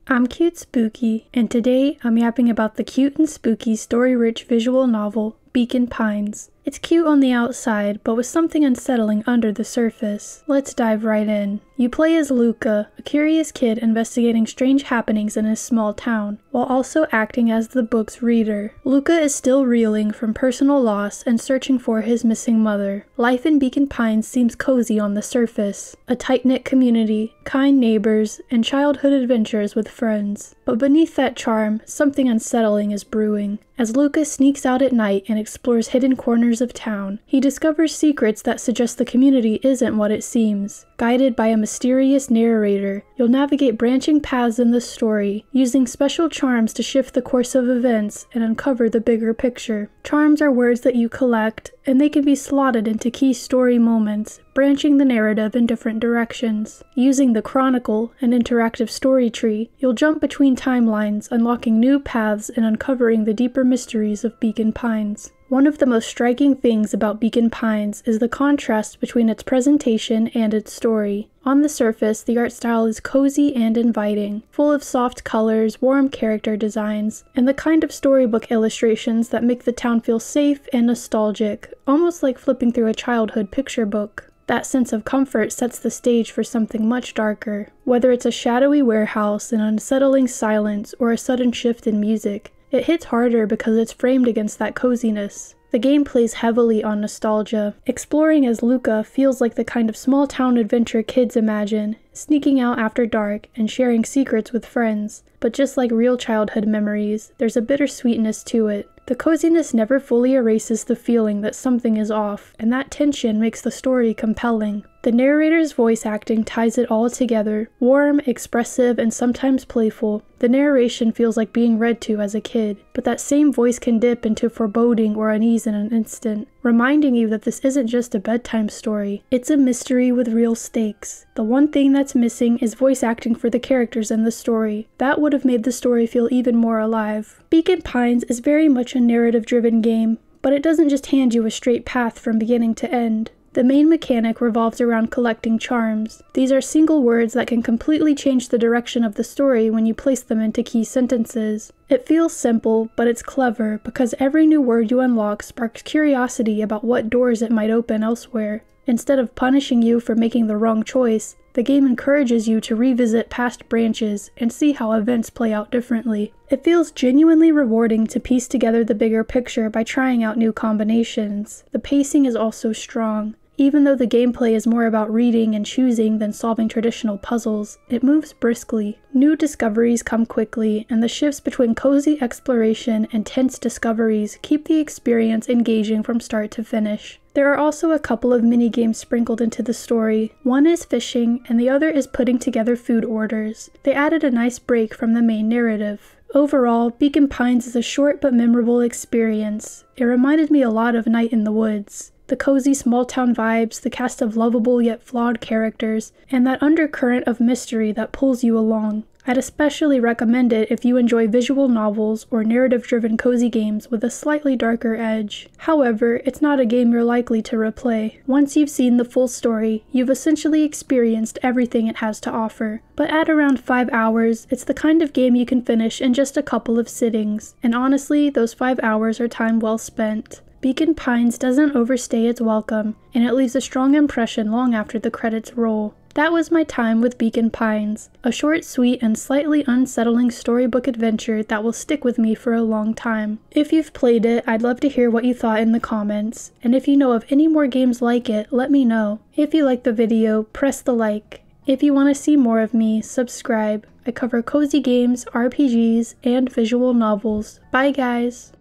I'm Cute Spooky, and today I'm yapping about the cute and spooky story-rich visual novel, Beacon Pines. It's cute on the outside, but with something unsettling under the surface. Let's dive right in. You play as Luca, a curious kid investigating strange happenings in his small town, while also acting as the book's reader. Luca is still reeling from personal loss and searching for his missing mother. Life in Beacon Pines seems cozy on the surface. A tight-knit community, kind neighbors, and childhood adventures with friends. But beneath that charm, something unsettling is brewing. As Luca sneaks out at night and explores hidden corners of town, he discovers secrets that suggest the community isn't what it seems. Guided by a mysterious narrator, you'll navigate branching paths in the story, using special charms to shift the course of events and uncover the bigger picture. Charms are words that you collect, and they can be slotted into key story moments, branching the narrative in different directions. Using the Chronicle, an interactive story tree, you'll jump between timelines, unlocking new paths and uncovering the deeper mysteries of Beacon Pines. One of the most striking things about Beacon Pines is the contrast between its presentation and its story. On the surface, the art style is cozy and inviting, full of soft colors, warm character designs, and the kind of storybook illustrations that make the town feel safe and nostalgic, almost like flipping through a childhood picture book. That sense of comfort sets the stage for something much darker. Whether it's a shadowy warehouse, an unsettling silence, or a sudden shift in music, it hits harder because it's framed against that coziness. The game plays heavily on nostalgia. Exploring as Luca feels like the kind of small-town adventure kids imagine, sneaking out after dark and sharing secrets with friends. But just like real childhood memories, there's a bittersweetness to it. The coziness never fully erases the feeling that something is off, and that tension makes the story compelling. The narrator's voice acting ties it all together. Warm, expressive, and sometimes playful, the narration feels like being read to as a kid, but that same voice can dip into foreboding or unease in an instant, reminding you that this isn't just a bedtime story. It's a mystery with real stakes. The one thing that's missing is voice acting for the characters in the story. That would have made the story feel even more alive. Beacon Pines is very much a narrative-driven game, but it doesn't just hand you a straight path from beginning to end. The main mechanic revolves around collecting charms. These are single words that can completely change the direction of the story when you place them into key sentences. It feels simple, but it's clever because every new word you unlock sparks curiosity about what doors it might open elsewhere. Instead of punishing you for making the wrong choice, the game encourages you to revisit past branches and see how events play out differently. It feels genuinely rewarding to piece together the bigger picture by trying out new combinations. The pacing is also strong. Even though the gameplay is more about reading and choosing than solving traditional puzzles, it moves briskly. New discoveries come quickly, and the shifts between cozy exploration and tense discoveries keep the experience engaging from start to finish. There are also a couple of mini-games sprinkled into the story. One is fishing, and the other is putting together food orders. They added a nice break from the main narrative. Overall, Beacon Pines is a short but memorable experience. It reminded me a lot of Night in the Woods. The cozy small-town vibes, the cast of lovable yet flawed characters, and that undercurrent of mystery that pulls you along. I'd especially recommend it if you enjoy visual novels or narrative-driven cozy games with a slightly darker edge. However, it's not a game you're likely to replay. Once you've seen the full story, you've essentially experienced everything it has to offer. But at around 5 hours, it's the kind of game you can finish in just a couple of sittings. And honestly, those 5 hours are time well spent. Beacon Pines doesn't overstay its welcome, and it leaves a strong impression long after the credits roll. That was my time with Beacon Pines, a short, sweet, and slightly unsettling storybook adventure that will stick with me for a long time. If you've played it, I'd love to hear what you thought in the comments, and if you know of any more games like it, let me know. If you liked the video, press the like. If you want to see more of me, subscribe. I cover cozy games, RPGs, and visual novels. Bye guys!